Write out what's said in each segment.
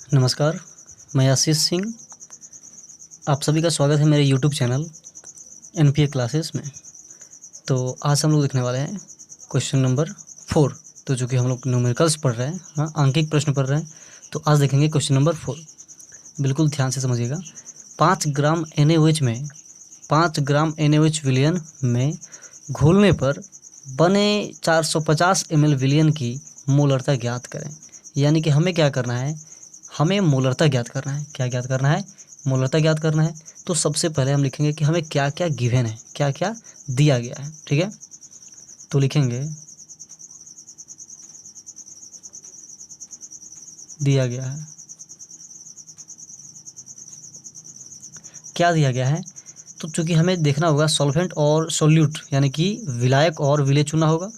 नमस्कार, मैं आशीष सिंह। आप सभी का स्वागत है मेरे यूट्यूब चैनल एनपीए क्लासेस में। तो आज हम लोग देखने वाले हैं क्वेश्चन नंबर 4। तो जो कि हम लोग न्यूमेरिकल्स पढ़ रहे हैं, हाँ, आंकिक प्रश्न पढ़ रहे हैं। तो आज देखेंगे क्वेश्चन नंबर 4। बिल्कुल ध्यान से समझिएगा। 5 ग्राम NaOH विलयन में घोलने पर बने 450 ml विलयन की मोलरता ज्ञात करें। यानी कि हमें क्या करना है, हमें मोलरता ज्ञात करना है। क्या ज्ञात करना है? मोलरता ज्ञात करना है। तो सबसे पहले हम लिखेंगे कि हमें क्या क्या गिवन है, क्या क्या दिया गया है। ठीक है, तो लिखेंगे दिया गया है। क्या दिया गया है? तो चूंकि हमें देखना होगा सॉल्वेंट और सोल्यूट, यानी कि विलायक और विलेय चुनना होगा।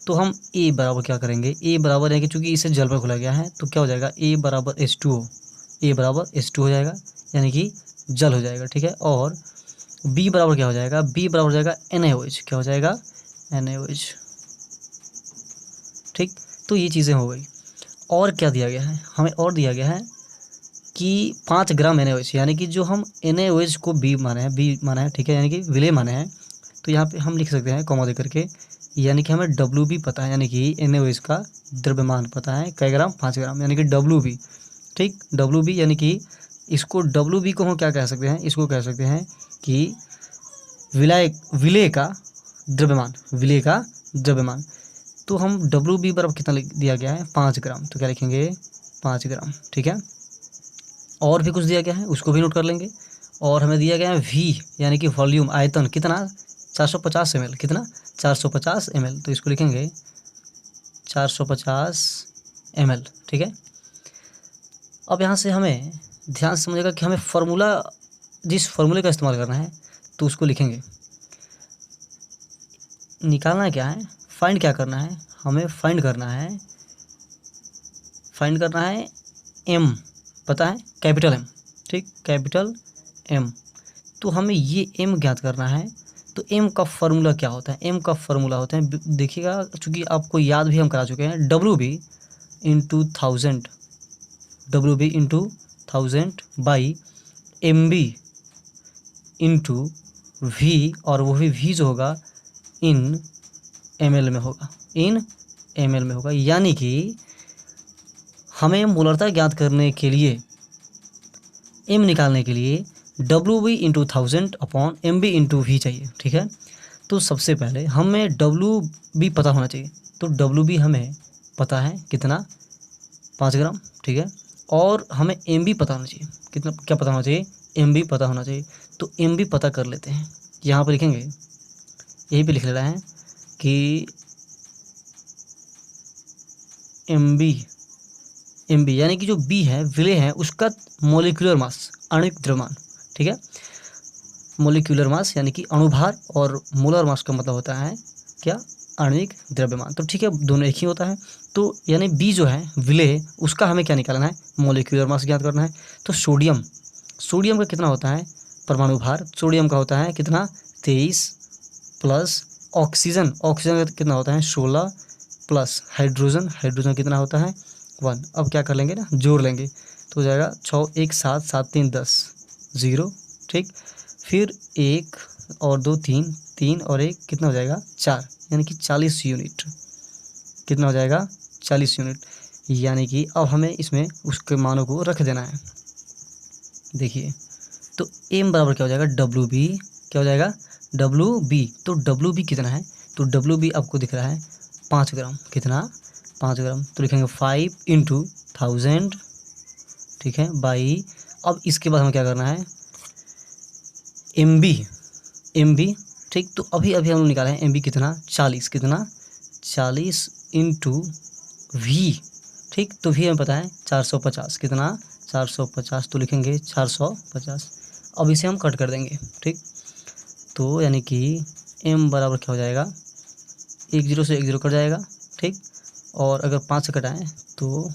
तो हम ए बराबर क्या करेंगे, ए बराबर है कि चूंकि इसे जल पर घोला गया है तो क्या हो जाएगा, ए बराबर H2O। ए बराबर H2 हो जाएगा, यानी कि जल हो जाएगा। ठीक है, और बी बराबर क्या हो जाएगा, बी बराबर हो जाएगा NaOH। क्या हो जाएगा? NaOH। ठीक, तो ये चीज़ें हो गई। और क्या दिया गया है हमें? और दिया गया है कि 5 ग्राम NaOH, यानी कि जो हम NaOH को बी माना है। ठीक है, यानी कि विलेय माने हैं। तो यहाँ पे हम लिख सकते हैं कॉमा दे करके, यानी कि हमें WB पता है, यानी कि NaOH का द्रव्यमान पता है। कै ग्राम? 5 ग्राम, यानी कि WB। ठीक, WB यानी कि इसको WB को हम क्या कह सकते हैं, इसको कह सकते हैं कि विलेय का द्रव्यमान, विलेय का द्रव्यमान। तो हम WB बराबर कितना दिया गया है, 5 ग्राम। तो क्या लिखेंगे, 5 ग्राम। ठीक है, और भी कुछ दिया गया है, उसको भी नोट कर लेंगे। और हमें दिया गया है V, यानी कि वॉल्यूम, आयतन कितना, 450 ml। कितना? 450 ml। तो इसको लिखेंगे 450 ml। ठीक है, अब यहाँ से हमें ध्यान से समझेगा कि हमें फार्मूला, जिस फार्मूले का इस्तेमाल करना है तो उसको लिखेंगे। निकालना क्या है, फाइंड क्या करना है, हमें फाइंड करना है M, पता है, कैपिटल M। ठीक, कैपिटल M। तो हमें ये M ज्ञात करना है। तो M का फार्मूला क्या होता है? M का फार्मूला होता है, देखिएगा, चूंकि आपको याद भी हम करा चुके हैं, WB into 1000, WB into 1000 by MB into V, और वो भी V जो होगा इन ml में होगा, इन ml में होगा। यानी कि हमें मोलरता ज्ञात करने के लिए, M निकालने के लिए WB into 1000 upon MB into V चाहिए। ठीक है, तो सबसे पहले हमें WB पता होना चाहिए। तो WB हमें पता है कितना, 5 ग्राम। ठीक है, और हमें MB पता होना चाहिए। कितना, क्या पता होना चाहिए? MB पता होना चाहिए। तो MB पता कर लेते हैं, यहाँ पर लिखेंगे, यहीं पे लिख ले रहे हैं कि MB यानी कि जो B है, विलेय है, उसका मोलिकुलर मास, आणविक द्रव्यमान। ठीक है, मोलिकुलर मास यानी कि अणुभार, और मोलर मास का मतलब होता है क्या, आणविक द्रव्यमान। तो ठीक है, दोनों एक ही होता है। तो यानी B जो है विलेय, उसका हमें क्या निकालना है, मोलिकुलर मास ज्ञात करना है। तो सोडियम का कितना होता है, परमाणु भार, सोडियम का होता है कितना, 23, प्लस ऑक्सीजन का कितना होता है, 16, प्लस हाइड्रोजन कितना होता है, 1। अब क्या कर लेंगे ना, जोड़ लेंगे, तो हो जाएगा 6 1 7 7 3 10, 0। ठीक, फिर 1 और 2 3, 3 और 1 कितना हो जाएगा, 4, यानी कि 40 यूनिट। कितना हो जाएगा, 40 यूनिट। यानी कि अब हमें इसमें उसके मानों को रख देना है। देखिए, तो M बराबर क्या हो जाएगा, WB। क्या हो जाएगा, WB। तो WB कितना है, तो WB आपको दिख रहा है 5 ग्राम। कितना, 5 ग्राम। तो लिखेंगे 5 इंटू 1000, ठीक है, बाई, अब इसके बाद हमें क्या करना है, MB। ठीक, तो अभी हम लोग निकाले हैं MB कितना, 40। कितना, 40 इंटू V। ठीक, तो V हमें पता है 450। कितना, 450। तो लिखेंगे 450। अब इसे हम कट कर देंगे। ठीक, तो यानी कि M बराबर क्या हो जाएगा, 1 0 से 1 0 कट जाएगा। ठीक, और अगर 5 से कटाएँ तो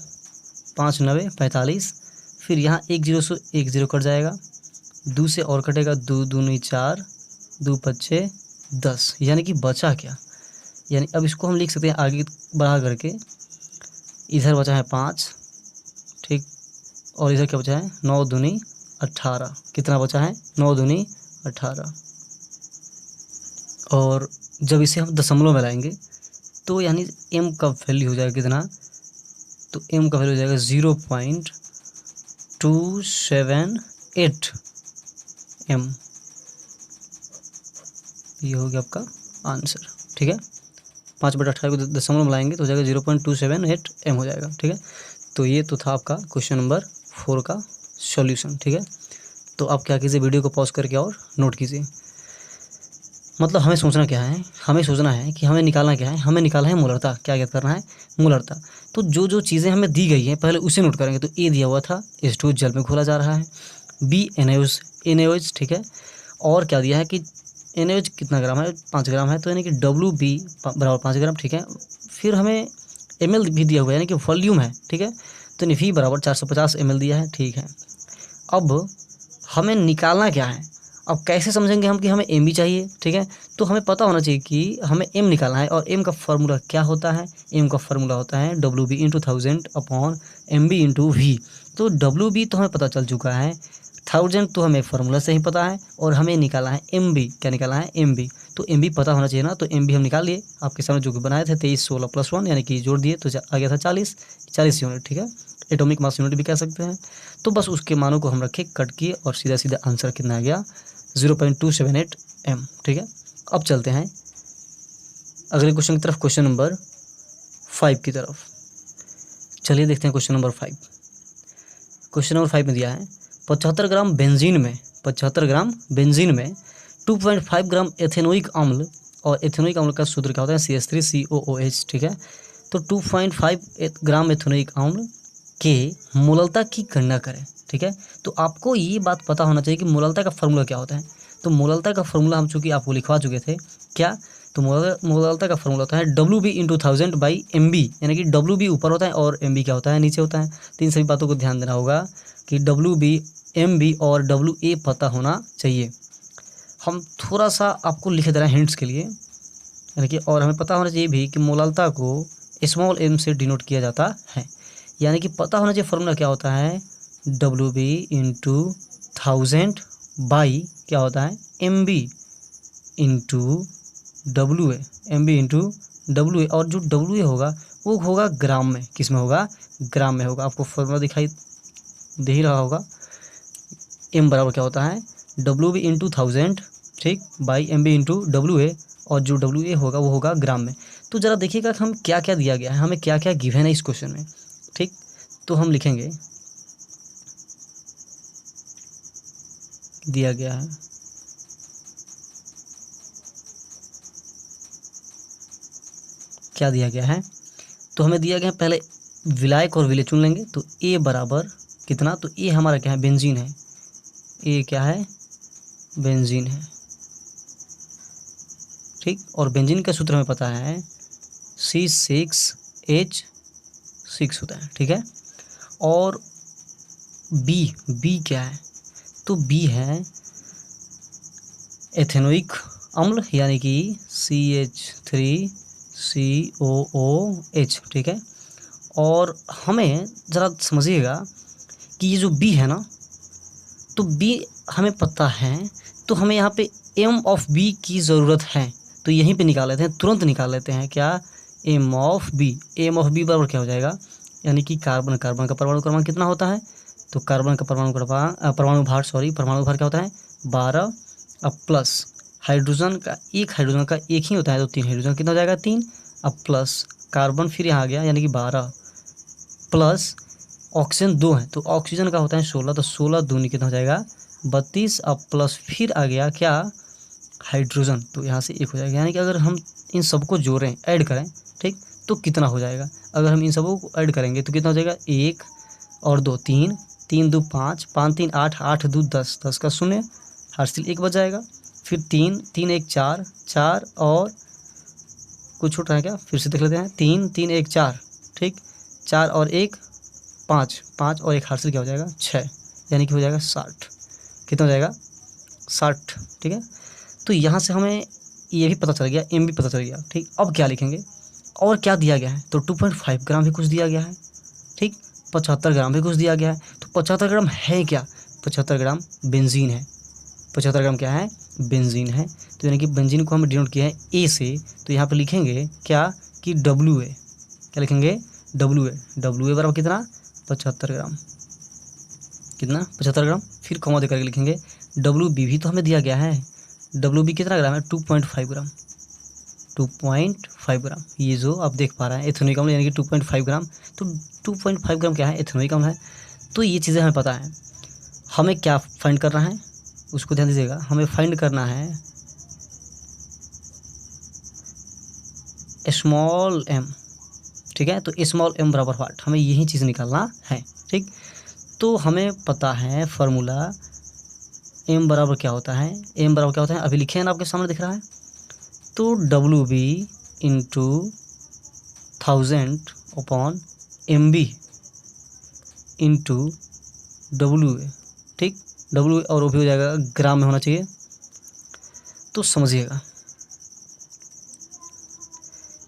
5 9 45, फिर यहाँ 1 0 से 1 0 कट जाएगा, 2 से और कटेगा, 2 दूनी 4, 2 पच्चे 10, यानी कि बचा क्या, यानी अब इसको हम लिख सकते हैं आगे बढ़ा करके, इधर बचा है 5, ठीक, और इधर क्या बचा है 9 दूनी 18, कितना बचा है 9 दूनी 18। और जब इसे हम दशमलव में लाएंगे तो यानी m का वैल्यू हो जाएगा कितना, तो m का वैल्यू हो जाएगा 0.278 m। ये हो गया आपका आंसर। ठीक है, 5/18 को दशमलव में लाएंगे तो हो जाएगा 0.278 m हो जाएगा। ठीक है, तो ये तो था आपका क्वेश्चन नंबर 4 का सॉल्यूशन। ठीक है, तो आप क्या कीजिए, वीडियो को पॉज करके और नोट कीजिए। मतलब हमें सोचना क्या है, हमें सोचना है कि हमें निकालना क्या है, हमें निकालना है मूलरता। क्या याद करना है, मूलरता। तो जो जो चीज़ें हमें दी गई हैं पहले उसे नोट करेंगे। तो ए दिया हुआ था H2 जल में घोला जा रहा है, बी NaOH। ठीक है, और क्या दिया है कि NaOH कितना ग्राम है 5 ग्राम है, तो यानी कि WB बराबर 5 ग्राम। ठीक है, फिर हमें ml भी दिया हुआ है यानी कि वॉल्यूम है। ठीक है, तो V बराबर 450 ml दिया है। ठीक है, अब हमें निकालना क्या है, अब कैसे समझेंगे हम कि हमें एम भी चाहिए। ठीक है, तो हमें पता होना चाहिए कि हमें एम निकालना है, और एम का फार्मूला क्या होता है, एम का फार्मूला होता है WB into 1000 upon MB into V। तो WB तो हमें पता चल चुका है, 1000 तो हमें फार्मूला से ही पता है, और हमें निकालना है MB। क्या निकालना है, MB। तो MB पता होना चाहिए ना, तो MB हम निकाल लिए। आपके सामने जो कि बनाए थे 23 16 + 1 यानी कि जोड़ दिए तो आ गया था 40 यूनिट। ठीक है, एटॉमिक मास यूनिट भी कह सकते हैं। तो बस उसके मानों को हम रखे, कट किए, और सीधा सीधा आंसर कितना आ गया 0.278 m। ठीक है, अब चलते हैं अगले क्वेश्चन की तरफ, क्वेश्चन नंबर 5 की तरफ। चलिए देखते हैं क्वेश्चन नंबर 5। क्वेश्चन नंबर 5 में दिया है 75 ग्राम बेंजीन में 2.5 ग्राम एथेनोइक अम्ल, और एथेनोइक अम्ल का सूत्र क्या होता है CH3COOH। ठीक है, तो 2.5 ग्राम एथेनोइक अम्ल के मोललता की गणना करें। ठीक है, तो आपको ये बात पता होना चाहिए कि मोललता का फार्मूला क्या होता है। तो मोललता का फार्मूला हम चूँकि आपको लिखवा चुके थे क्या, तो मोललता का फार्मूला होता है WB इंटू 1000 बाई MB, यानी कि WB ऊपर होता है और MB क्या होता है, नीचे होता है। तो इन सभी बातों को ध्यान देना होगा कि WB, MB और WA पता होना चाहिए। हम थोड़ा सा आपको लिख दे रहे हैं हिंट्स के लिए, यानी कि और हमें पता होना चाहिए भी कि मोललता को स्मॉल m से डिनोट किया जाता है, यानी कि पता होना चाहिए फार्मूला क्या होता है WB इंटू 1000 बाई क्या होता है MB into WA, MB into WA, और जो WA होगा वो होगा ग्राम में। किस में होगा, ग्राम में होगा। आपको फार्मूला दिखाई दे ही रहा होगा, M बराबर क्या होता है WB इंटू 1000, ठीक, बाई MB इंटू WA, और जो WA होगा वो होगा ग्राम में। तो ज़रा देखिएगा कि हम क्या क्या दिया गया है, हमें क्या क्या गिवन है इस क्वेश्चन में। ठीक, तो हम लिखेंगे, दिया गया है क्या दिया गया है, तो हमें दिया गया है पहले विलायक और विलेय चुन लेंगे। तो A बराबर कितना, तो A हमारा क्या है बेंजीन है, A क्या है बेंजीन है। ठीक, और बेंजीन का सूत्र हमें पता है C6H6 होता है। ठीक है, और B क्या है, तो B है एथेनोइक अम्ल यानी कि CH3COOH। ठीक है, और हमें ज़रा समझिएगा कि ये जो B है ना, तो B हमें पता है, तो हमें यहाँ पे M ऑफ B की ज़रूरत है। तो यहीं पे निकाल लेते हैं, तुरंत निकाल लेते हैं क्या, M ऑफ B बराबर क्या हो जाएगा, यानी कि कार्बन का परमाणु क्रमांक कितना होता है, तो कार्बन का परमाणु भार क्या होता है 12, अब प्लस हाइड्रोजन का एक ही होता है, तो 3 हाइड्रोजन कितना हो जाएगा 3, अब प्लस कार्बन फिर यहाँ आ गया यानी कि 12, प्लस ऑक्सीजन 2 है, तो ऑक्सीजन का होता है 16, तो 16 दूनी कितना हो जाएगा 32, अब प्लस फिर आ गया क्या हाइड्रोजन, तो यहाँ से 1 हो जाएगा। यानी कि अगर हम इन सबको जोड़ें, ऐड करें, ठीक, तो कितना हो जाएगा, अगर हम इन सबको को ऐड करेंगे तो कितना हो जाएगा 1 और 2 3, 3 2 5, 5 3 8, 8 2 10, 10 का 0, हासिल 1 बच जाएगा। फिर 3 3 1 4, 4 और कुछ छूट रहा है क्या, फिर से देख लेते हैं, 3 3 1 4, ठीक, 4 और 1 5, 5 और 1 हासिल क्या हो जाएगा 6, यानी कि हो जाएगा 60। कितना हो जाएगा 60। ठीक है, तो यहाँ से हमें ये भी पता चल गया, M भी पता चल गया। ठीक, अब क्या लिखेंगे और क्या दिया गया है, तो 2.5 ग्राम भी कुछ दिया गया है, ठीक, 75 ग्राम भी कुछ दिया गया है। तो 75 ग्राम है क्या? 75 ग्राम बेंजीन है। 75 ग्राम क्या है? बेंजीन है। तो यानी कि बेंजीन को हम डिनोट किया है ए से, तो यहाँ पे लिखेंगे क्या कि डब्ल्यू ए। क्या लिखेंगे? W A. डब्ल्यू ए बराबर कितना? 75 ग्राम। कितना? 75 ग्राम। फिर कॉमा देकर के लिखेंगे डब्ल्यू बी भी तो हमें दिया गया है। डब्ल्यू बी कितना ग्राम है? 2.5 ग्राम। 2.5 ग्राम, ये जो आप देख पा रहे हैं एथेनॉइक अम्ल यानी कि 2.5 ग्राम। तो 2.5 ग्राम क्या है? एथेनॉइक अम्ल है। तो ये चीज़ें हमें पता है। हमें क्या फाइंड करना है उसको ध्यान दीजिएगा। हमें फाइंड करना है स्मॉल एम। ठीक है, तो स्मॉल एम बराबर व्हाट, हमें यही चीज़ निकालना है। ठीक, तो हमें पता है फार्मूला एम बराबर क्या होता है। एम बराबर क्या होता है? अभी लिखे हैं ना, आपके सामने दिख रहा है। तो W B into 1000 upon M B into W A. ठीक, डब्ल्यू और ओ भी हो जाएगा, ग्राम में होना चाहिए। तो समझिएगा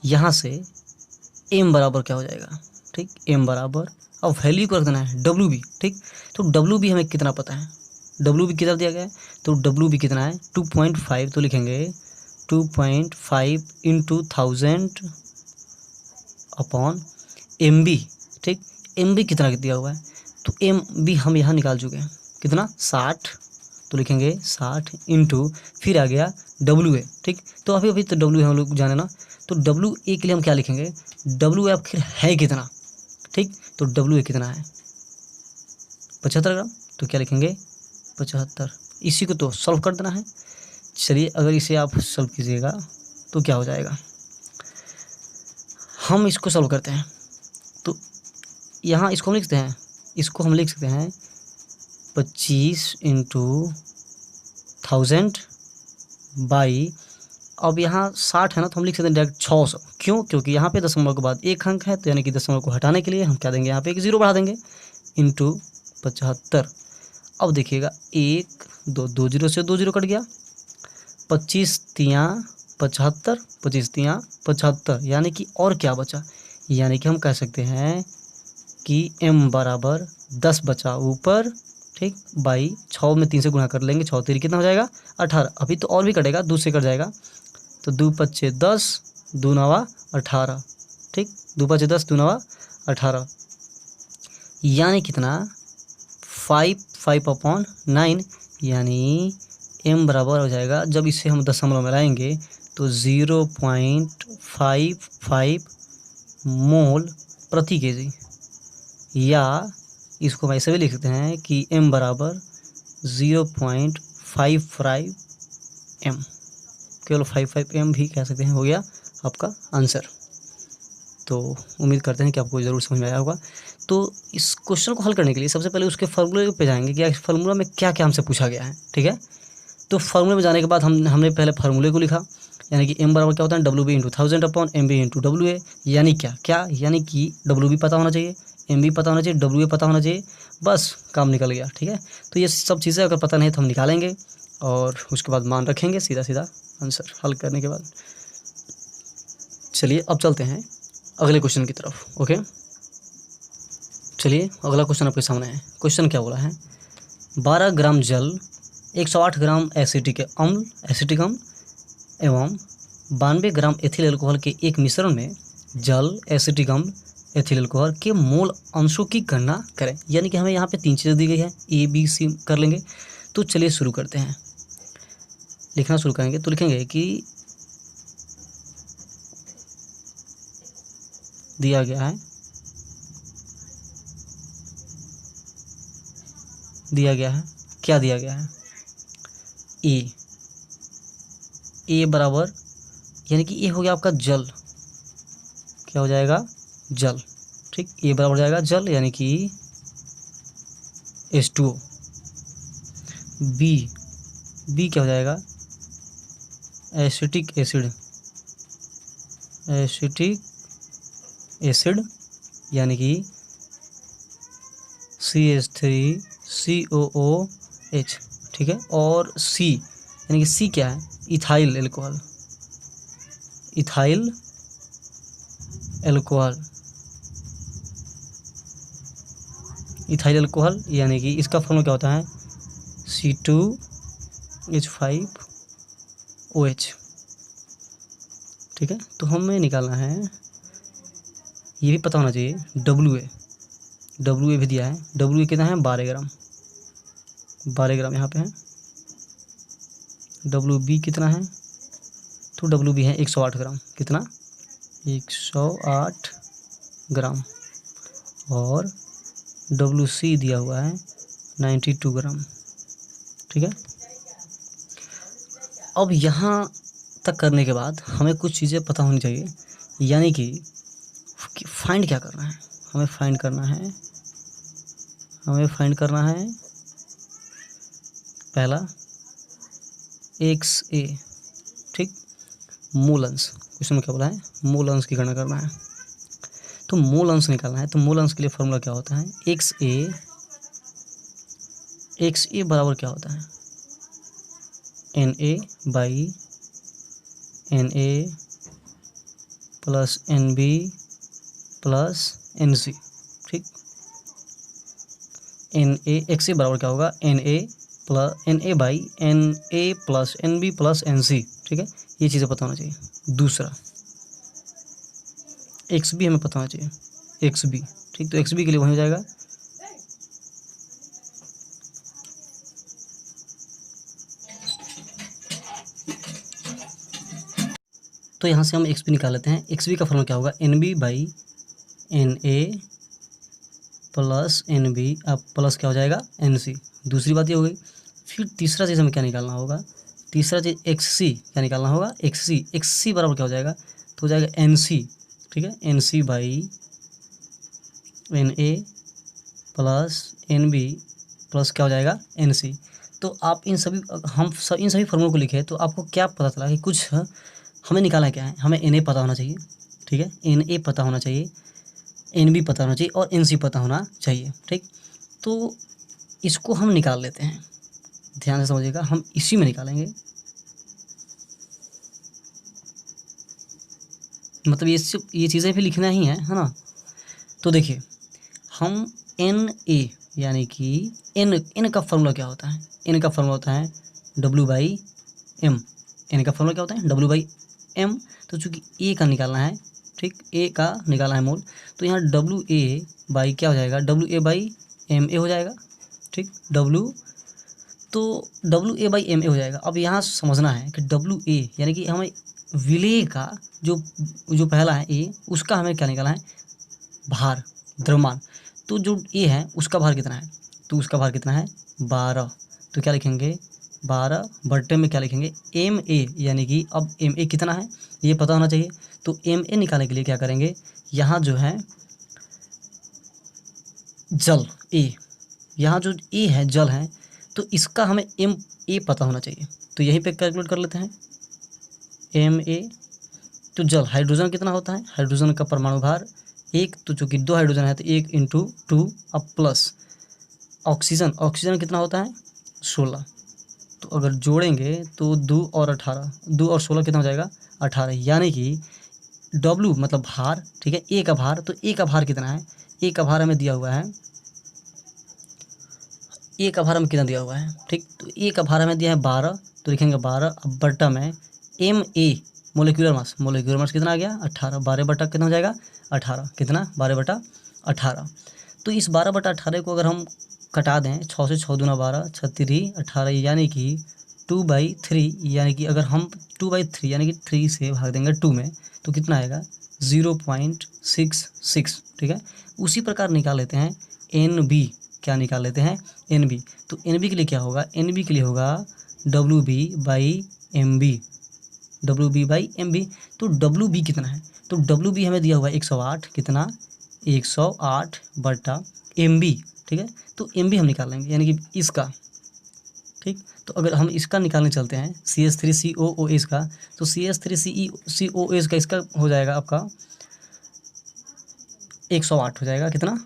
यहाँ से एम बराबर क्या हो जाएगा। ठीक, एम बराबर, अब वैल्यू को रख देना है डब्ल्यू बी। ठीक, तो डब्ल्यू बी हमें कितना पता है? डब्ल्यू बी कितना दिया गया है? तो डब्ल्यू बी कितना है? 2.5। तो लिखेंगे 2.5 इंटू 1000 अपॉन एम बी। ठीक, एम बी कितना दिया हुआ है? तो एम बी हम यहाँ निकाल चुके हैं, कितना? 60। तो लिखेंगे 60 इंटू, फिर आ गया डब्ल्यू ए। ठीक, तो अभी तो डब्ल्यू हम लोग जाने ना, तो डब्ल्यू ए के लिए हम क्या लिखेंगे? डब्ल्यू ए आखिर है कितना? ठीक, तो डब्ल्यू ए कितना है? 75 ग्राम। तो क्या लिखेंगे? 75। इसी को तो सॉल्व कर देना है। चलिए, अगर इसे आप सॉल्व कीजिएगा तो क्या हो जाएगा, हम इसको सॉल्व करते हैं। तो यहाँ इसको हम लिखते हैं, इसको हम लिख सकते हैं 25 इंटू 1000 बाई, अब यहाँ 60 है ना, तो हम लिख सकते हैं डायरेक्ट 600। क्यों? क्योंकि यहाँ पे दशमलव के बाद एक अंक है, तो यानी कि दशमलव को हटाने के लिए हम क्या देंगे? यहाँ पे एक जीरो बढ़ा देंगे, इंटू 75। अब देखिएगा 1 2 2 जीरो से 2 जीरो कट गया, 25 तियाँ 75, 25 तियाँ 75, यानी कि और क्या बचा? यानी कि हम कह सकते हैं कि m बराबर 10 बचा ऊपर। ठीक, बाई 6 में 3 से गुणा कर लेंगे, 6 3 कितना हो जाएगा? 18। अभी तो और भी कटेगा, 2 से कट जाएगा, तो 2 5 10, 2 9 18। ठीक, 2 5 10, 2 9 18, यानी कितना? 5 अपॉन 9, यानी m बराबर हो जाएगा, जब इसे हम दशमलव में लाएंगे तो 0.55 मोल प्रति केजी, या इसको हम ऐसे भी लिख सकते हैं कि m बराबर 0.55 m, केवल 55 m भी कह सकते हैं। हो गया आपका आंसर। तो उम्मीद करते हैं कि आपको ज़रूर समझ में आया होगा। तो इस क्वेश्चन को हल करने के लिए सबसे पहले उसके फार्मूले पे जाएंगे कि फार्मूला में क्या क्या हमसे पूछा गया है। ठीक है, तो फार्मूले में जाने के बाद हमने पहले फार्मूले को लिखा, यानी कि m बराबर क्या होता है? W B into 1000 upon M B into W A. यानी क्या, यानी कि डब्ल्यू बी पता होना चाहिए, एम बी पता होना चाहिए, डब्ल्यू ए पता होना चाहिए, बस काम निकल गया। ठीक है, तो ये सब चीज़ें अगर पता नहीं तो हम निकालेंगे और उसके बाद मान रखेंगे, सीधा सीधा आंसर हल करने के बाद। चलिए अब चलते हैं अगले क्वेश्चन की तरफ। ओके, चलिए अगला क्वेश्चन आपके सामने है। क्वेश्चन क्या बोला है? 12 ग्राम जल, 108 ग्राम एसिटिक अम्ल एवं 92 ग्राम एथिल अल्कोहल के एक मिश्रण में जल, एसिटिक अम्ल, एथिल अल्कोहल के मोल अंशों की गणना करें। यानी कि हमें यहाँ पे 3 चीज़ें दी गई है, ए बी सी कर लेंगे। तो चलिए शुरू करते हैं, लिखना शुरू करेंगे। तो लिखेंगे कि दिया गया है, क्या दिया गया है? ए बराबर, यानी कि ए हो गया आपका जल, क्या हो जाएगा? जल। ठीक, ए बराबर हो जाएगा जल, यानी कि H2O। बी क्या हो जाएगा? एसिटिक एसिड, यानी कि CH3COOH। ठीक है, और सी, यानी कि सी क्या है? इथाइल इथाइल अल्कोहल, यानी कि इसका फॉर्मूला क्या होता है C2H5OH। ठीक है, तो हमें निकालना है, ये भी पता होना चाहिए, WA भी दिया है। WA कितना है 12 ग्राम, 12 ग्राम यहाँ पे है। WB कितना है, तो WB है 108 ग्राम, कितना 108 ग्राम। और WC दिया हुआ है 92 ग्राम। ठीक है, अब यहाँ तक करने के बाद हमें कुछ चीज़ें पता होनी चाहिए, यानी कि फाइंड क्या करना है। हमें फाइंड करना है पहला XA। ठीक, मूल अंश, क्वेश्चन में क्या बोला है, मूल अंश की गणना करना है। तो मूल अंश निकालना है, तो मूल अंश के लिए फॉर्मूला क्या होता है XA बराबर क्या होता है Na/Na plus NB plus NC। ठीक, XA बराबर क्या होगा Na/Na plus NB plus NC। ठीक है, ये चीज़ें पता होना चाहिए। दूसरा XB हमें पता होना चाहिए, XB। ठीक, तो XB के लिए वही हो जाएगा तो यहाँ से हम XB निकाल लेते हैं। XB का फॉर्मूला क्या होगा NB/Na प्लस NB, अब प्लस क्या हो जाएगा NC। दूसरी बात ये हो गई। फिर तीसरा चीज़ हमें क्या निकालना होगा, तीसरा चीज़ XC क्या निकालना होगा, XC बराबर क्या हो जाएगा, तो हो जाएगा NC। ठीक है, NC/Na प्लस NB प्लस क्या हो जाएगा NC। तो आप इन सभी फॉर्मूलों को लिखे तो आपको क्या पता चला कि कुछ हमें निकालना क्या है। हमें Na पता होना चाहिए, ठीक है, Na पता होना चाहिए, NB पता होना चाहिए और NC पता होना चाहिए। ठीक, तो इसको हम निकाल लेते हैं, ध्यान से समझिएगा, हम इसी में निकालेंगे। मतलब ये चीज़ें भी लिखना ही है ना। तो देखिए, हम Na यानी कि N का फॉर्मूला क्या होता है, N का फॉर्मूला होता है W/M। N का फॉर्मूला क्या होता है W/M। तो चूँकि A का निकालना है, ठीक, A का निकालना है मोल, तो यहाँ WA क्या हो जाएगा, WA/MA हो जाएगा। ठीक, तो WA/MA हो जाएगा। अब यहाँ समझना है कि WA यानी कि हमें विलेय का जो पहला है A, उसका हमें क्या निकालना है, भार, द्रव्यमान। तो जो A है उसका भार कितना है, तो उसका भार कितना है 12। तो क्या लिखेंगे 12 बट्टे में क्या लिखेंगे MA, यानी कि अब MA कितना है ये पता होना चाहिए। तो MA निकालने के लिए क्या करेंगे, यहाँ जो है जल A, यहाँ जो A है जल है, तो इसका हमें MA पता होना चाहिए। तो यहीं पे कैलकुलेट कर लेते हैं MA। तो जल हाइड्रोजन कितना होता है, हाइड्रोजन का परमाणु भार 1, तो चूँकि 2 हाइड्रोजन है तो 1 × 2, अब प्लस ऑक्सीजन कितना होता है 16। तो अगर जोड़ेंगे तो 2 और 18, 2 और 16 कितना हो जाएगा 18, यानी कि W मतलब भार, ठीक है, A का भार। तो A का भार कितना है, A का भार हमें दिया हुआ है, A का भार हमें कितना दिया हुआ है, ठीक, तो A का भार हमें दिया है 12, तो लिखेंगे 12, अब बट्टा में MA मोलिकुलर मास कितना आ गया 18, 12 बटा कितना हो जाएगा 18, कितना 12/18। तो इस 12/18 को अगर हम कटा दें, 6 से 6 दूना 12, 36 18, यानी कि 2/3, यानी कि अगर हम 2/3 यानी कि 3 से भाग देंगे 2 में तो कितना आएगा 0.66। ठीक है, उसी प्रकार निकाल लेते हैं NB, क्या निकाल लेते हैं NB। तो NB के लिए क्या होगा, NB के लिए होगा WB/MB, WB/MB। तो WB कितना है, तो WB हमें दिया हुआ है 108, कितना 108/MB। ठीक है, तो MB हम निकाल लेंगे, यानी कि इसका, ठीक। तो अगर हम इसका निकालने चलते हैं CH3COOH का, तो CH3COOH का इसका हो जाएगा आपका 108 हो जाएगा, कितना,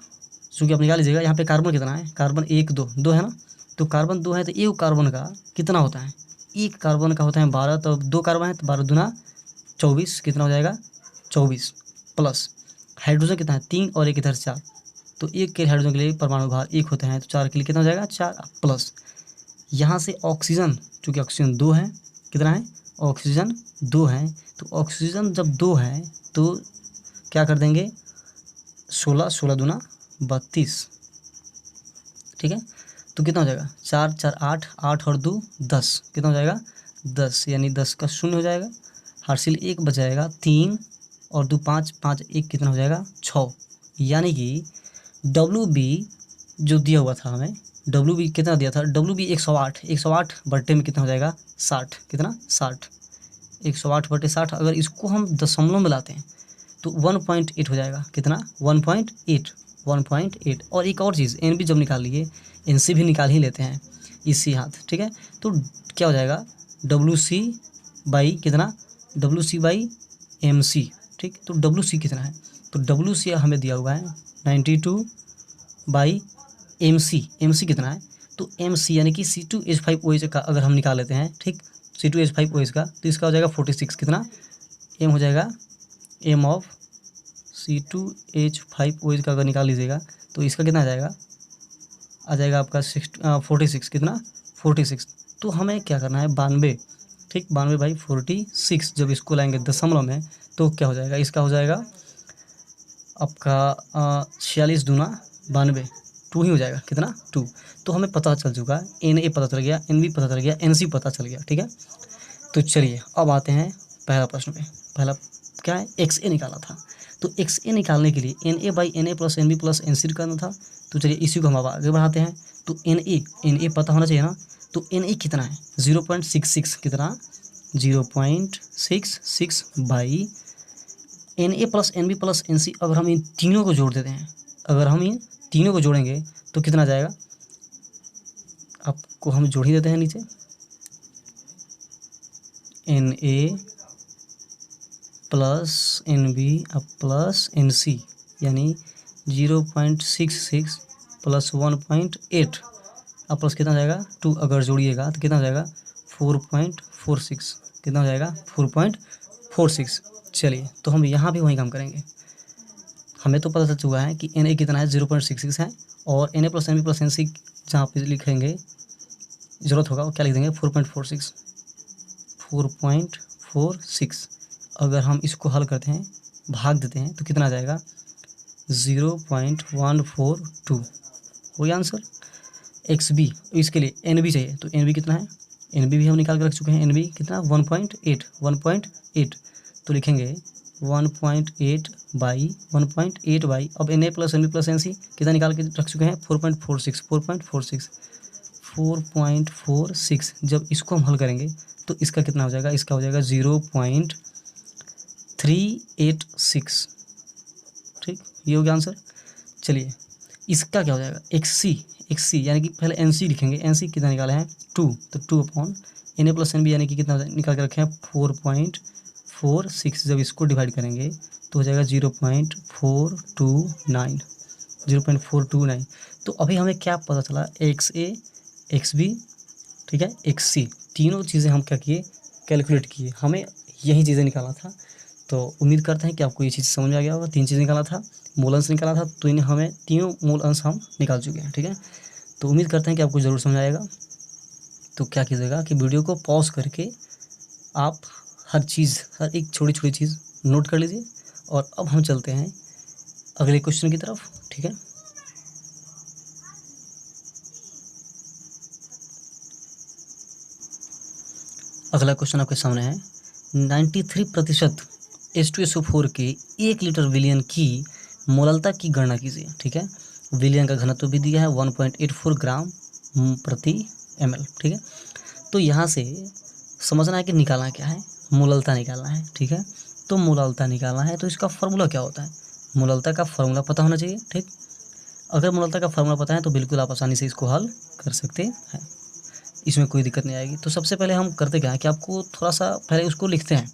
चूँकि आप निकाल लीजिएगा। यहाँ पे कार्बन कितना है, कार्बन 1 2 है ना, तो कार्बन 2 है, तो एक कार्बन का कितना होता है, एक कार्बन का होता है 12, तो 2 कार्बन है तो 12 दूना 24, कितना हो जाएगा 24, प्लस हाइड्रोजन कितना है 3 और 1 इधर 4, तो एक के हाइड्रोजन के लिए परमाणु भार 1 होता है, तो 4 के लिए कितना हो जाएगा 4 प्लस। यहाँ से ऑक्सीजन, चूँकि ऑक्सीजन 2 है, कितना है ऑक्सीजन 2 है, तो ऑक्सीजन जब 2 है तो क्या कर देंगे 16 16 दूना 32, ठीक है। तो कितना हो जाएगा 4 4 8, 8 और 2 10, कितना हो जाएगा 10, यानी 10 का शून्य हो जाएगा, हासिल 1 बच जाएगा, 3 और 2 5, 5 1 कितना हो जाएगा 6। यानी कि WB जो दिया हुआ था हमें, WB कितना दिया था, WB 108, 108 बट्टे में कितना हो जाएगा 60, कितना 60, 108 बट्टे 60। अगर इसको हम दशमलव में लाते हैं तो 1.8 हो जाएगा, कितना 1.8, 1.8। और एक और चीज़, NB जब निकाल लिए NC भी निकाल ही लेते हैं इसी हाथ, ठीक है। तो क्या हो जाएगा WC बाई कितना, WC बाई MC, ठीक। तो WC कितना है, तो WC हमें दिया हुआ है 92 बाई MC कितना है, तो MC यानी कि C2H5OH का अगर हम निकाल लेते हैं, ठीक, C2H5OH का, तो इसका हो जाएगा 46, कितना M हो जाएगा, M ऑफ C2H5OH का अगर निकाल लीजिएगा तो इसका कितना आ जाएगा आपका 46, कितना 46। तो हमें क्या करना है 92, ठीक, 92 बाई 46, जब इसको लाएंगे दशमलव में तो क्या हो जाएगा, इसका हो जाएगा आपका 46 दूना 92, 2 ही हो जाएगा, कितना 2। तो हमें पता चल चुका है, NA पता चल गया, NB पता चल गया, NC पता चल गया, ठीक है। तो चलिए अब आते हैं पहला प्रश्न पे। पहला क्या है, XA निकाला था, तो XA निकालने के लिए NA by NA plus NB plus NC करना था। तो चलिए इसी को हम अब आगे बढ़ाते हैं। तो NA पता होना चाहिए ना, तो NA कितना है 0.66, कितना 0.66 by NA plus NB plus NC। अगर हम इन तीनों को जोड़ देते हैं, अगर हम इन तीनों को जोड़ेंगे तो कितना जाएगा, आपको हम जोड़ ही देते हैं नीचे, NA plus NB plus NC यानी 0.66 प्लस 1.8 अब प्लस कितना हो जाएगा 2, अगर जोड़िएगा तो कितना हो जाएगा 4.46, कितना हो जाएगा 4.46। चलिए तो हम यहाँ भी वही काम करेंगे। हमें तो पता चल चुका है कि NA कितना है 0.66 है, और NA plus NB plus NC जहाँ पे लिखेंगे ज़रूरत होगा वो क्या लिख देंगे 4.46, 4.46। अगर हम इसको हल करते हैं, भाग देते हैं तो कितना आ जाएगा 0.142, हो गया आंसर। XB, इसके लिए NB चाहिए, तो NB कितना है, NB भी हम निकाल कर रख चुके हैं, NB कितना 1.8, तो लिखेंगे 1.8 बाई 1.8 बाई, अब NA plus NB plus NC कितना निकाल के रख चुके हैं 4.46। जब इसको हम हल करेंगे तो इसका कितना हो जाएगा, इसका हो जाएगा 0.386, ठीक, ये हो गया आंसर। चलिए इसका क्या हो जाएगा XC यानी कि पहले NC लिखेंगे, NC कितना निकाला है 2, तो 2 NA प्लस NB यानी कि कितना निकाल के रखे हैं 4.46। जब इसको डिवाइड करेंगे तो हो जाएगा 0.429। तो अभी हमें क्या पता चला, XA XB, ठीक है, XC, तीनों चीज़ें हम क्या किए कैलकुलेट किए, हमें यही चीज़ें निकाला था। तो उम्मीद करते हैं कि आपको ये चीज़ समझ में आ गया होगा। 3 चीज़ निकाला था, मूल अंश निकाला था, तो इन्हें हमें तीनों मूल अंश हम निकाल चुके हैं, ठीक है। तो उम्मीद करते हैं कि आपको ज़रूर समझ आएगा। तो क्या कीजिएगा कि वीडियो को पॉज करके आप हर एक छोटी छोटी चीज़ नोट कर लीजिए, और अब हम चलते हैं अगले क्वेश्चन की तरफ, ठीक है। अगला क्वेश्चन आपके सामने है, 93% H2SO4 के 1 लीटर विलयन की मोललता की गणना कीजिए, ठीक है। विलयन का घनत्व भी दिया है 1.84 ग्राम प्रति ml, ठीक है। तो यहाँ से समझना है कि निकालना क्या है, मोललता निकालना है, ठीक है। तो मोललता निकालना है तो इसका फार्मूला क्या होता है, मोललता का फार्मूला पता होना चाहिए, ठीक। अगर मोललता का फार्मूला पता है तो बिल्कुल आप आसानी से इसको हल कर सकते हैं, इसमें कोई दिक्कत नहीं आएगी। तो सबसे पहले हम करते क्या है कि आपको थोड़ा सा पहले उसको लिखते हैं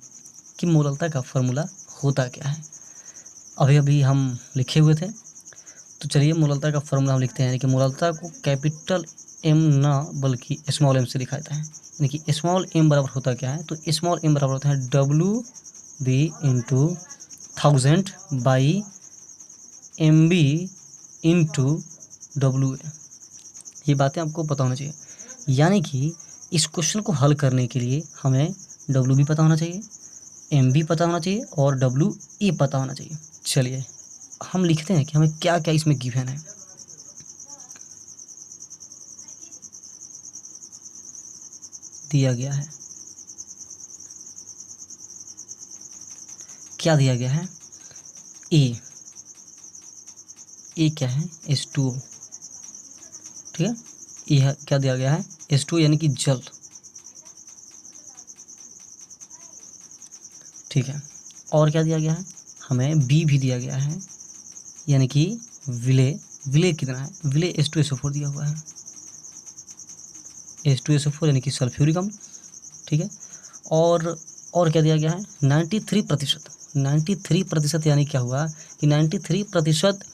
कि मोललता का फार्मूला होता क्या है। अभी हम लिखे हुए थे, तो चलिए मोललता का फार्मूला हम लिखते हैं। कि मोललता को कैपिटल M ना बल्कि स्मॉल m से लिखा जाता है। यानी कि स्मॉल m बराबर होता क्या है, तो स्मॉल m बराबर होता है WB × 1000 by MB into W ए। ये बातें आपको पता होना चाहिए। यानी कि इस क्वेश्चन को हल करने के लिए हमें डब्ल्यू भी पता होना चाहिए, एम भी पता होना चाहिए और डब्ल्यू ए पता होना चाहिए। चलिए हम लिखते हैं कि हमें क्या क्या इसमें गिवन है। दिया गया है, क्या दिया गया है? ए क्या है? H2O। ठीक है, यह क्या दिया गया है? H2O यानी कि जल। ठीक है, और क्या दिया गया है? हमें बी भी दिया गया है, यानी कि विलेय। विलेय कितना है? विलेय H2SO4 दिया हुआ है, H2SO4 यानी कि सल्फ्यूरिक अम्ल। ठीक है, और क्या दिया गया है? 93%। 93% यानी क्या हुआ कि 93%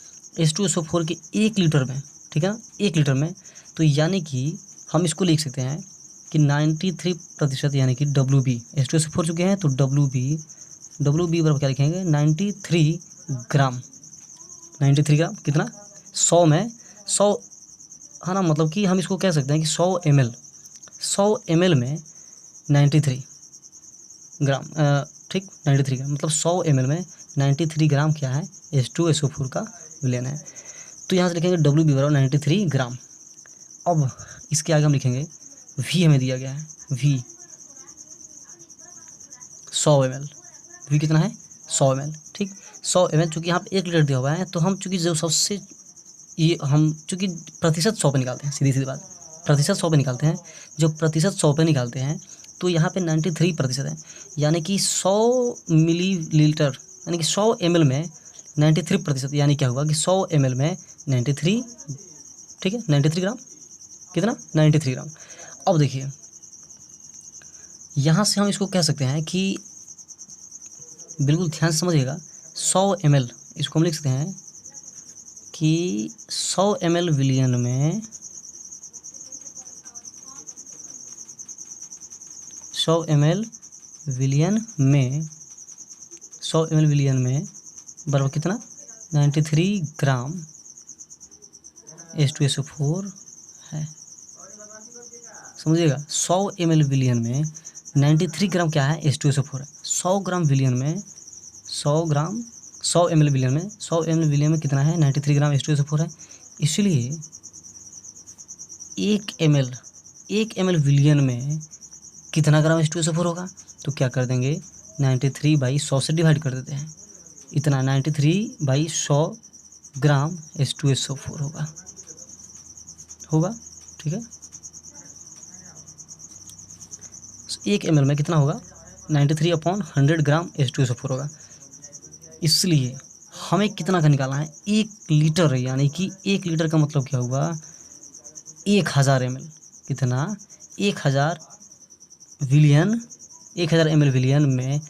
H2SO4 के 1 लीटर में, ठीक है ना, 1 लीटर में, तो यानी कि हम इसको लिख सकते हैं कि 93% यानी कि WB। H2SO4 चुके हैं तो WB बराबर क्या लिखेंगे? 93 ग्राम। 93 ग्राम कितना? 100 में 100 है ना, मतलब कि हम इसको कह सकते हैं कि 100 ml में 93 ग्राम, ठीक, 93 ग्राम मतलब 100 ml में 93 ग्राम क्या है? H2SO4 का विलयन है। तो यहाँ से लिखेंगे WB बराबर 93 ग्राम। अब इसके आगे हम लिखेंगे V हमें दिया गया है, V 100 ml। V कितना है? 100 ml। ठीक, 100 ml, चूँकि यहाँ पे 1 लीटर दिया हुआ है तो हम चूँकि जो सबसे ये हम चूँकि प्रतिशत 100 पे निकालते हैं, सीधी बात, प्रतिशत 100 पे निकालते हैं। जो प्रतिशत 100 पे निकालते हैं तो यहाँ पे 93% है, यानी कि 100 मिलीलीटर यानी कि 100 ml में 93%, यानी क्या हुआ कि 100 ml में 93, ठीक है, 93 ग्राम। कितना? 93 ग्राम। अब देखिए यहाँ से हम इसको कह सकते हैं कि बिल्कुल ध्यान से समझिएगा, 100 ml इसको हम लिख सकते हैं कि 100 ml विलियन में 100 ml विलियन में बराबर कितना? 93 ग्राम H2SO4 है। समझिएगा, 100 ml विलियन में 93 ग्राम क्या है? H2SO4 है। 100 ग्राम विलियन में 100 ml विलियन में 100 ml विलियन में कितना है? 93 ग्राम H2SO4 है। इसलिए 1 ml विलियन में कितना ग्राम H2SO4 होगा? तो क्या कर देंगे? 93/100 से डिवाइड कर देते हैं। इतना 93/100 ग्राम H2SO4 होगा। ठीक है, 1 ml में कितना होगा? 93/100 ग्राम H2SO4 होगा। इसलिए हमें कितना का निकालना है? 1 लीटर, यानी कि 1 लीटर का मतलब क्या हुआ? 1000 ml। कितना? 1000 ml विलियन में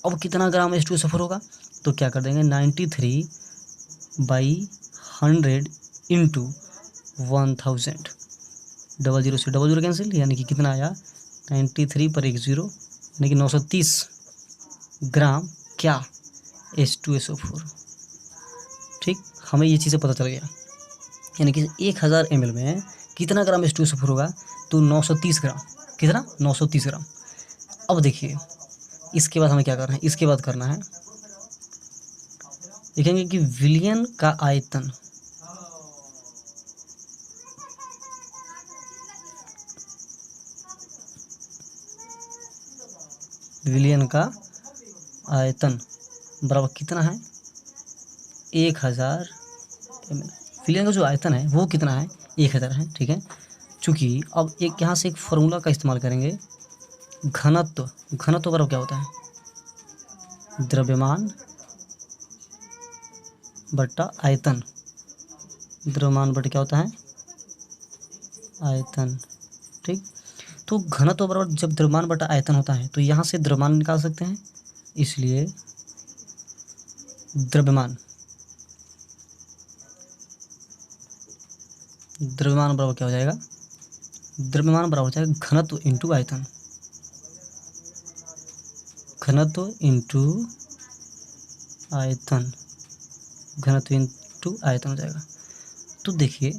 अब कितना ग्राम H2SO4 होगा? तो क्या कर देंगे? 93/100 इंटू 1000, 00 से 00 कैंसिल, यानी कि कितना आया? 93 पर 1 0, यानी कि 930 ग्राम क्या? H2SO4। ठीक, हमें ये चीज़ें पता चल गया, यानी कि 1000 ml में कितना ग्राम H2SO4 होगा? तो 930 ग्राम। कितना? 930 ग्राम। अब देखिए इसके बाद हमें क्या करना है? इसके बाद करना है, देखेंगे कि विलियन का आयतन, विलियन का आयतन बराबर कितना है? 1000 ml। विलियन का जो आयतन है वो कितना है? 1000 है। ठीक है, चूँकि अब एक यहाँ से एक फॉर्मूला का इस्तेमाल करेंगे, घनत्व बराबर क्या होता है? द्रव्यमान बट्टा आयतन। द्रव्यमान बट्टा क्या होता है? आयतन। ठीक, तो घनत्व बराबर जब द्रव्यमान बटा आयतन होता है तो यहाँ से द्रव्यमान निकाल सकते हैं, इसलिए द्रव्यमान बराबर क्या हो जाएगा? द्रव्यमान बराबर हो जाएगा घनत्व इंटू आयतन। घनत्व इंटू आयतन हो जाएगा। तो देखिए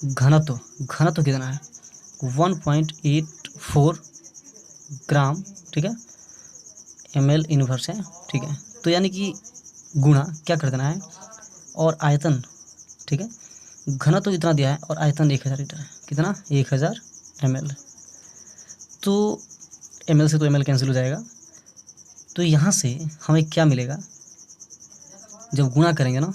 घनत्व घनत्व कितना है 1.84 ग्राम, ठीक है, ml इनवर्स है, ठीक है। तो यानी कि गुणा क्या कर देना है, और आयतन, ठीक है, घनत्व तो इतना दिया है और आयतन 1000 लीटर है, कितना 1000 ml। तो ml से तो ml कैंसिल हो जाएगा, तो यहाँ से हमें क्या मिलेगा, जब गुणा करेंगे ना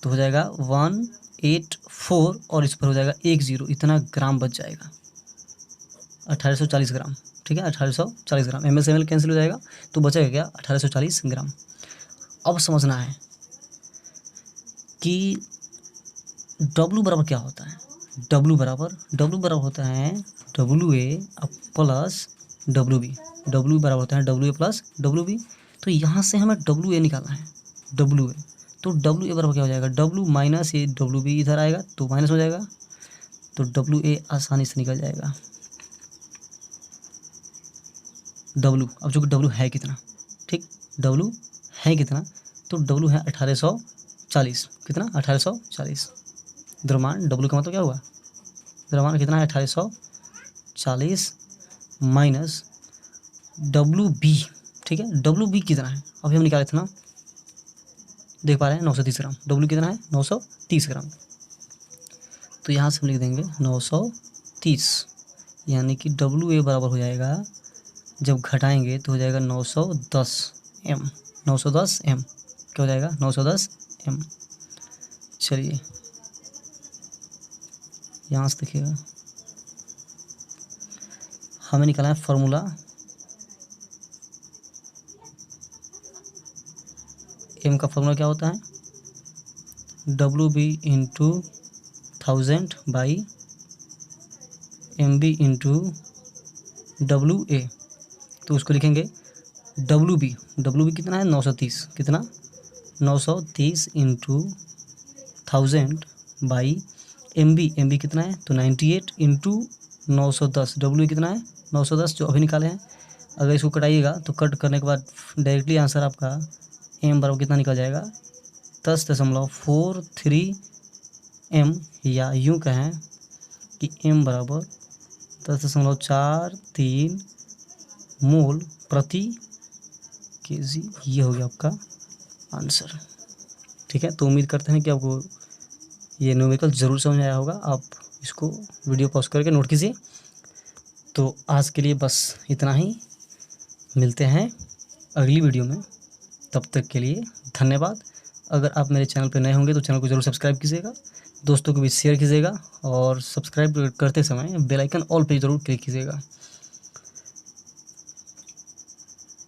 तो हो जाएगा 184 और इस पर हो जाएगा 10, इतना ग्राम बच जाएगा, 1840 ग्राम, ठीक है, 1840 ग्राम। ml से ml कैंसिल हो जाएगा तो बचेगा क्या, 1840 ग्राम। अब समझना है कि W बराबर क्या होता है, W बराबर होता है WA प्लस WB, W बराबर होता है WA प्लस WB। तो यहाँ से हमें WA निकालना है, WA, तो WA बराबर क्या हो जाएगा, W माइनस ये WB इधर आएगा तो माइनस हो जाएगा, तो WA आसानी से निकल जाएगा। W, अब चूँकि W है कितना, ठीक, W है कितना, तो W है 1840, कितना 1840। द्रव्यमान W का मतलब क्या हुआ, द्रव्यमान कितना है 1840 माइनस WB, ठीक है, WB कितना है अभी हम निकाले थे ना, देख पा रहे हैं 930 ग्राम। W कितना है 930 ग्राम, तो यहाँ से हम लिख देंगे 930, यानी कि WA बराबर हो जाएगा, जब घटाएंगे तो हो जाएगा 910 M, 910 M क्या हो जाएगा 910 M। चलिए यहाँ से देखिएगा, हमें निकालना है फॉर्मूला, M का फॉर्मूला क्या होता है, WB into 1000 by MB into WA। तो उसको लिखेंगे WB कितना है 930, कितना 930 इंटू 1000 बाई MB कितना है तो 98 इंटू 910, W कितना है 910 जो अभी निकाले हैं। अगर इसको कटाइएगा तो कट करने के बाद डायरेक्टली आंसर आपका M बराबर कितना निकल जाएगा 10.43 M, या यूँ कहें कि M बराबर 10.43 मोल प्रति केजी, ये हो गया आपका आंसर। ठीक है, तो उम्मीद करते हैं कि आपको ये न्यूमेरिकल ज़रूर समझ आया होगा। आप इसको वीडियो पॉज करके नोट कीजिए। तो आज के लिए बस इतना ही, मिलते हैं अगली वीडियो में, तब तक के लिए धन्यवाद। अगर आप मेरे चैनल पर नए होंगे तो चैनल को ज़रूर सब्सक्राइब कीजिएगा, दोस्तों को भी शेयर कीजिएगा, और सब्सक्राइब करते समय बेल आइकन ऑल पे ज़रूर क्लिक कीजिएगा।